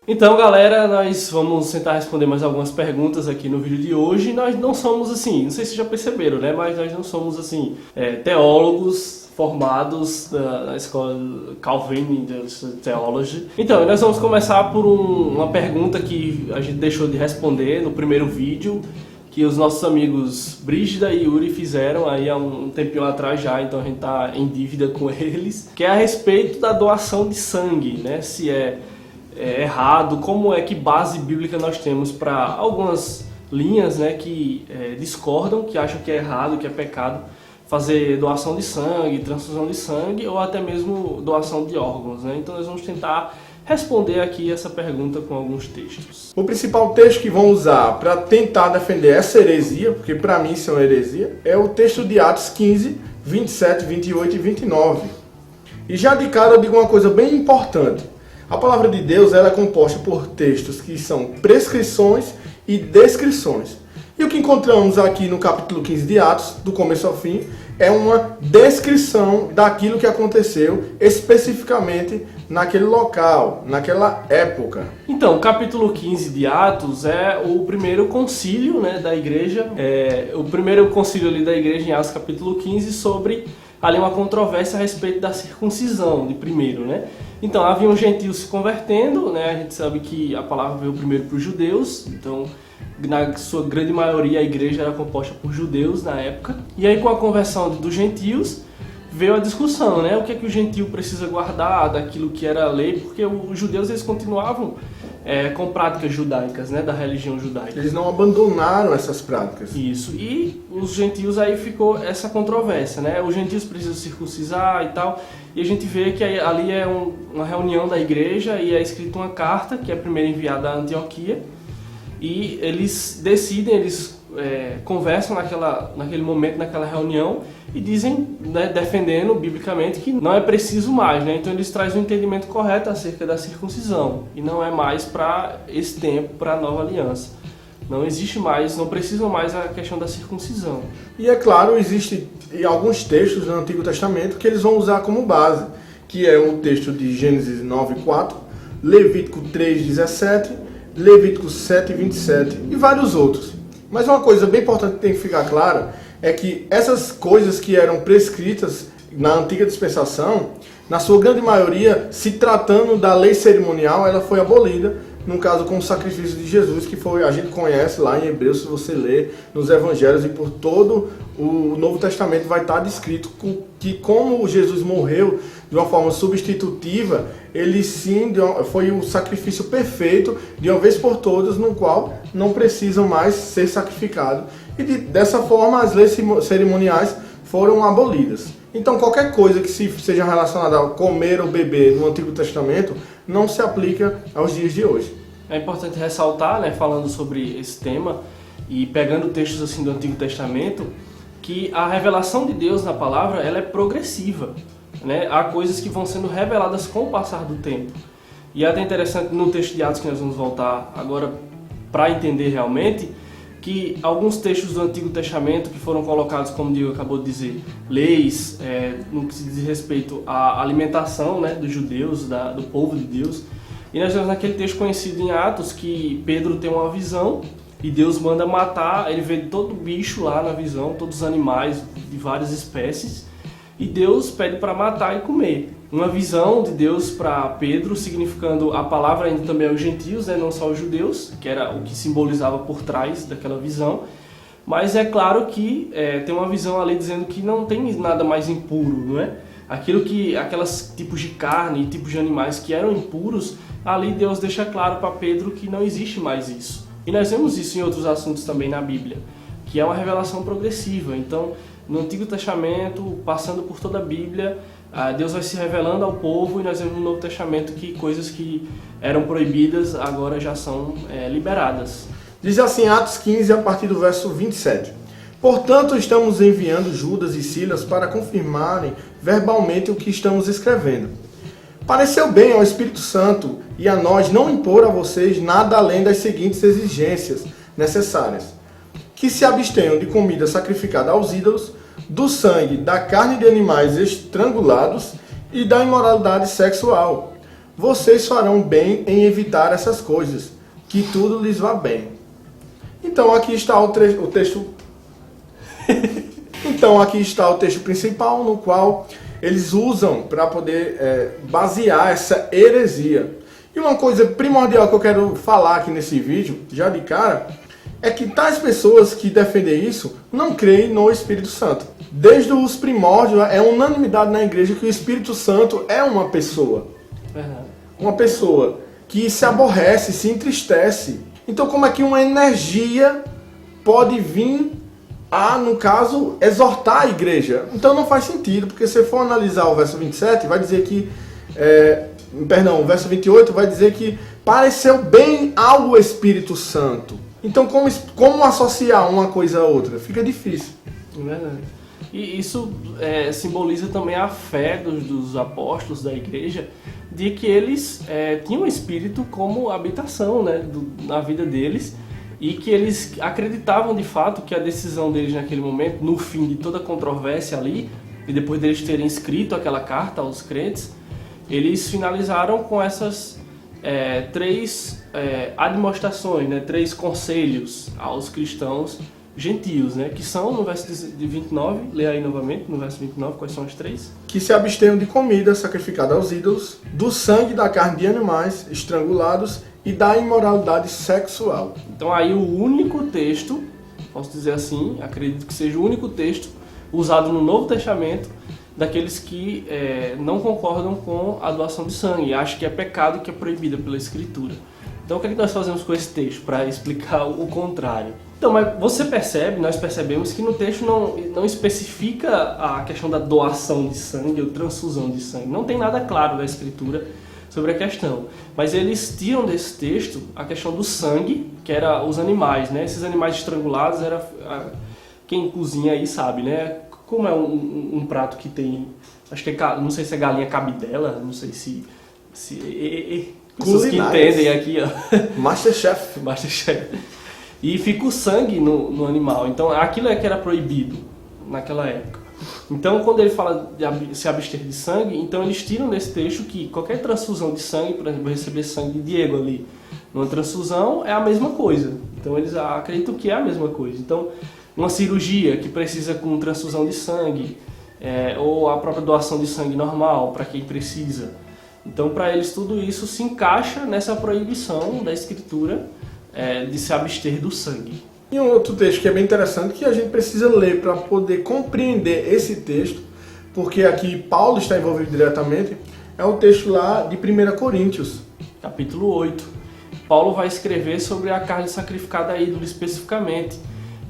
Então, galera, nós vamos tentar responder mais algumas perguntas aqui no vídeo de hoje. Nós não somos assim, não sei se já perceberam, né? Mas nós não somos assim, teólogos formados na escola Calvin Theology. Então, nós vamos começar por uma pergunta que a gente deixou de responder no primeiro vídeo, que os nossos amigos Brígida e Yuri fizeram aí há um tempinho atrás já, então a gente tá em dívida com eles, que é a respeito da doação de sangue, né? Se é errado, como é que base bíblica nós temos para algumas linhas, né, que discordam, que acham que é errado, que é pecado fazer doação de sangue, transfusão de sangue ou até mesmo doação de órgãos, né? Então nós vamos tentar responder aqui essa pergunta com alguns textos. O principal texto que vamos usar para tentar defender essa heresia, porque para mim isso é uma heresia, é o texto de Atos 15, 27, 28 e 29. E já de cara eu digo uma coisa bem importante. A palavra de Deus ela é composta por textos que são prescrições e descrições. E o que encontramos aqui no capítulo 15 de Atos, do começo ao fim, é uma descrição daquilo que aconteceu especificamente naquele local, naquela época. Então, o capítulo 15 de Atos é o primeiro concílio, né, da igreja, o primeiro concílio ali da igreja em Atos capítulo 15 sobre ali uma controvérsia a respeito da circuncisão, de primeiro, né? Então, haviam gentios se convertendo, né? A gente sabe que a palavra veio primeiro para os judeus, então, na sua grande maioria, a igreja era composta por judeus na época. E aí, com a conversão dos gentios, veio a discussão, né? O que é que o gentio precisa guardar daquilo que era a lei, porque os judeus, eles continuavam com práticas judaicas, né? Da religião judaica. Eles não abandonaram essas práticas. Isso. E os gentios, aí ficou essa controvérsia, né? Os gentios precisam circuncisar e tal. E a gente vê que ali é uma reunião da igreja e é escrita uma carta, que é primeiro enviada a Antioquia. E eles decidem, eles conversam naquele momento, naquela reunião, e dizem, né, defendendo biblicamente que não é preciso mais, né? Então eles trazem um entendimento correto acerca da circuncisão, e não é mais para esse tempo, para a nova aliança. Não existe mais, não precisam mais a questão da circuncisão. E é claro, existem alguns textos no Antigo Testamento que eles vão usar como base, que é o texto de Gênesis 9:4, Levítico 3:17, Levítico 7:27 e vários outros. Mas uma coisa bem importante que tem que ficar clara é que essas coisas que eram prescritas na antiga dispensação, na sua grande maioria, se tratando da lei cerimonial, ela foi abolida, no caso com o sacrifício de Jesus, que foi, a gente conhece lá em Hebreus, se você ler nos Evangelhos e por todo o Novo Testamento vai estar descrito que como Jesus morreu de uma forma substitutiva, ele sim foi o sacrifício perfeito de uma vez por todas, no qual não precisam mais ser sacrificados. E dessa forma as leis cerimoniais foram abolidas. Então qualquer coisa que seja relacionada a comer ou beber no Antigo Testamento não se aplica aos dias de hoje. É importante ressaltar, né, falando sobre esse tema e pegando textos assim do Antigo Testamento, que a revelação de Deus na palavra ela é progressiva, né? Há coisas que vão sendo reveladas com o passar do tempo. E é até interessante no texto de Atos que nós vamos voltar agora para entender realmente que alguns textos do Antigo Testamento que foram colocados, como o Diego acabou de dizer, leis, no que se diz respeito à alimentação, né, dos judeus, do povo de Deus. E nós vemos naquele texto conhecido em Atos que Pedro tem uma visão e Deus manda matar, ele vê todo bicho lá na visão, todos os animais de várias espécies, e Deus pede para matar e comer. Uma visão de Deus para Pedro, significando a palavra ainda também aos gentios, né, não só os judeus, que era o que simbolizava por trás daquela visão. Mas é claro que tem uma visão ali dizendo que não tem nada mais impuro, não é? Aqueles tipos de carne e tipos de animais que eram impuros, ali Deus deixa claro para Pedro que não existe mais isso. E nós vemos isso em outros assuntos também na Bíblia, que é uma revelação progressiva. Então, no Antigo Testamento, passando por toda a Bíblia, Deus vai se revelando ao povo, e nós vemos no Novo Testamento que coisas que eram proibidas agora já são liberadas. Diz assim Atos 15, a partir do verso 27. Portanto, estamos enviando Judas e Silas para confirmarem verbalmente o que estamos escrevendo. Pareceu bem ao Espírito Santo e a nós não impor a vocês nada além das seguintes exigências necessárias: que se abstenham de comida sacrificada aos ídolos, do sangue, da carne de animais estrangulados e da imoralidade sexual. vocês farão bem em evitar essas coisas, que tudo lhes vá bem. Então aqui está o texto. Então aqui está o texto principal, no qual eles usam para poder basear essa heresia. E uma coisa primordial que eu quero falar aqui nesse vídeo, já de cara, é que tais pessoas que defendem isso não creem no Espírito Santo. Desde os primórdios, é unanimidade na igreja que o Espírito Santo é uma pessoa. Uma pessoa que se aborrece, se entristece. Então como é que uma energia pode vir a, no caso, exortar a igreja? Então não faz sentido, porque se for analisar o verso 27, vai dizer que... o verso 28 vai dizer que pareceu bem ao Espírito Santo. Então como associar uma coisa a outra? Fica difícil. É verdade. E isso simboliza também a fé dos apóstolos da igreja, de que eles tinham o Espírito como habitação, né, na vida deles, e que eles acreditavam de fato que a decisão deles naquele momento, no fim de toda a controvérsia ali, e depois deles terem escrito aquela carta aos crentes, eles finalizaram com essas três admoestações, né, 3 conselhos aos cristãos gentios, né, que são no verso de 29, lê aí novamente, no verso 29, quais são as 3? Que se abstenham de comida sacrificada aos ídolos, do sangue da carne de animais estrangulados e da imoralidade sexual. Então aí o único texto, posso dizer assim, acredito que seja o único texto usado no Novo Testamento daqueles que não concordam com a doação de sangue, acham que é pecado, que é proibida pela Escritura. Então o que é que nós fazemos com esse texto para explicar o contrário? Então, mas nós percebemos que no texto não especifica a questão da doação de sangue ou transfusão de sangue. Não tem nada claro da Escritura sobre a questão. Mas eles tiram desse texto a questão do sangue, que era os animais, né? Esses animais estrangulados, quem cozinha aí sabe, né? Como é um prato que tem, acho que não sei se é galinha cabidela, não sei se pessoas que entendem aqui, ó. Masterchef. E fica o sangue no animal. Então aquilo que era proibido naquela época. Então quando ele fala de se abster de sangue, então eles tiram desse texto que qualquer transfusão de sangue, por exemplo, receber sangue de Diego ali, numa transfusão é a mesma coisa. Então eles acreditam que é a mesma coisa. Então uma cirurgia que precisa com transfusão de sangue, ou a própria doação de sangue normal para quem precisa. Então para eles tudo isso se encaixa nessa proibição da Escritura de se abster do sangue. E um outro texto que é bem interessante, que a gente precisa ler para poder compreender esse texto, porque aqui Paulo está envolvido diretamente, é o texto lá de 1 Coríntios. Capítulo 8. Paulo vai escrever sobre a carne sacrificada a ídolo especificamente.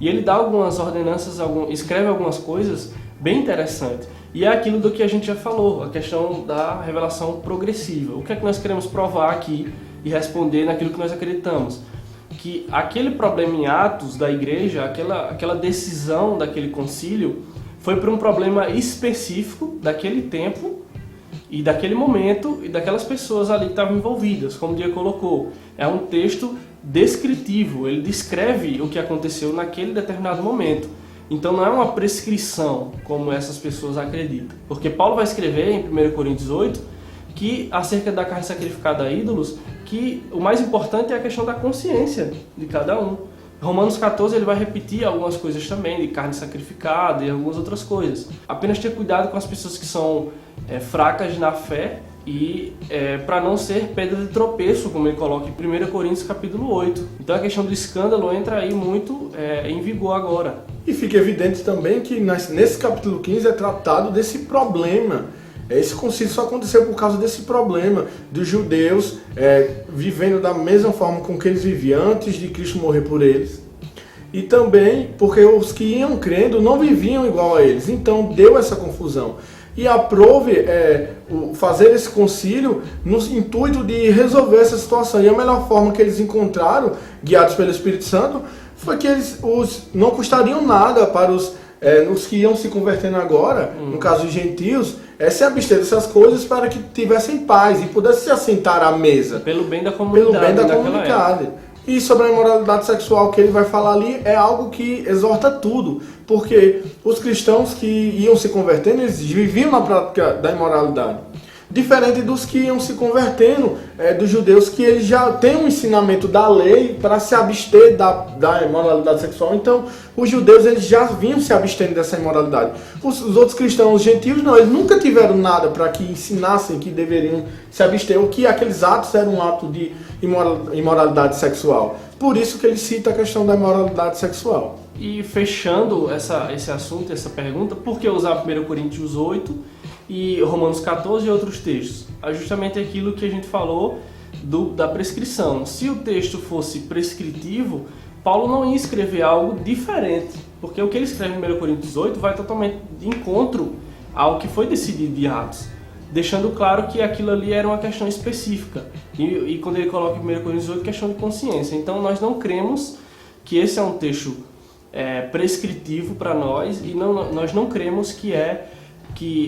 E ele dá algumas ordenanças, escreve algumas coisas bem interessantes. E é aquilo do que a gente já falou, a questão da revelação progressiva. O que é que nós queremos provar aqui e responder naquilo que nós acreditamos? Que aquele problema em Atos da igreja, aquela decisão daquele concílio, foi por um problema específico daquele tempo e daquele momento e daquelas pessoas ali que estavam envolvidas, como o Diego colocou. É um texto descritivo, ele descreve o que aconteceu naquele determinado momento. Então não é uma prescrição, como essas pessoas acreditam. Porque Paulo vai escrever em 1 Coríntios 8, que acerca da carne sacrificada a ídolos, que o mais importante é a questão da consciência de cada um. Romanos 14 ele vai repetir algumas coisas também, de carne sacrificada e algumas outras coisas. Apenas ter cuidado com as pessoas que são fracas na fé e para não ser pedra de tropeço, como ele coloca em 1 Coríntios capítulo 8. Então a questão do escândalo entra aí muito em vigor agora. E fica evidente também que nesse capítulo 15 é tratado desse problema. Esse concílio só aconteceu por causa desse problema dos judeus vivendo da mesma forma com que eles viviam antes de Cristo morrer por eles. E também porque os que iam crendo não viviam igual a eles. Então deu essa confusão. E aprove fazer esse concílio no intuito de resolver essa situação. E a melhor forma que eles encontraram, guiados pelo Espírito Santo, foi que eles não custariam nada para os que iam se convertendo agora, no caso dos gentios, se abster dessas coisas para que tivessem paz e pudessem se assentar à mesa. Pelo bem da comunidade. E sobre a imoralidade sexual que ele vai falar ali, é algo que exorta tudo. Porque os cristãos que iam se convertendo, eles viviam na prática da imoralidade. Diferente dos que iam se convertendo, dos judeus, que eles já têm um ensinamento da lei para se abster da imoralidade sexual. Então, os judeus eles já vinham se abstendo dessa imoralidade. Os outros cristãos gentios não, eles nunca tiveram nada para que ensinassem que deveriam se abster, ou que aqueles atos eram um ato de imoralidade sexual. Por isso que ele cita a questão da imoralidade sexual. E fechando esse assunto, essa pergunta, por que usar 1 Coríntios 8 e Romanos 14 e outros textos? É justamente aquilo que a gente falou da prescrição. Se o texto fosse prescritivo, Paulo não ia escrever algo diferente, porque o que ele escreve em 1 Coríntios 8 vai totalmente de encontro ao que foi decidido de Atos, deixando claro que aquilo ali era uma questão específica. E quando ele coloca em 1 Coríntios 8, questão de consciência. Então nós não cremos que esse é um texto prescritivo para nós, e nós não cremos que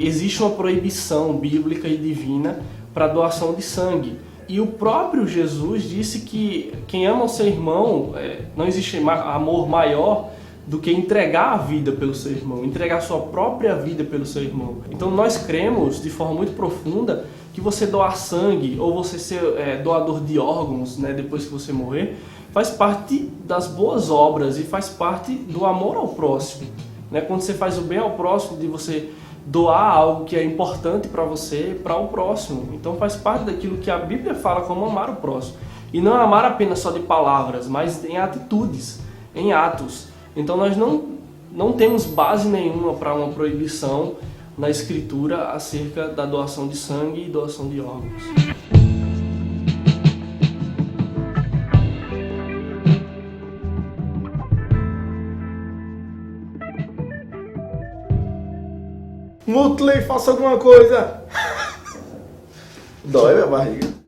existe uma proibição bíblica e divina para doação de sangue. E o próprio Jesus disse que quem ama o seu irmão, não existe amor maior do que entregar a vida pelo seu irmão, entregar a sua própria vida pelo seu irmão. Então nós cremos de forma muito profunda que você doar sangue ou você ser doador de órgãos, né, depois que você morrer, faz parte das boas obras e faz parte do amor ao próximo, né? Quando você faz o bem ao próximo, de você doar algo que é importante para você, para o próximo. Então faz parte daquilo que a Bíblia fala como amar o próximo. E não amar apenas só de palavras, mas em atitudes, em atos. Então nós não temos base nenhuma para uma proibição na Escritura acerca da doação de sangue e doação de órgãos. Mutley, faça alguma coisa! Dói minha barriga.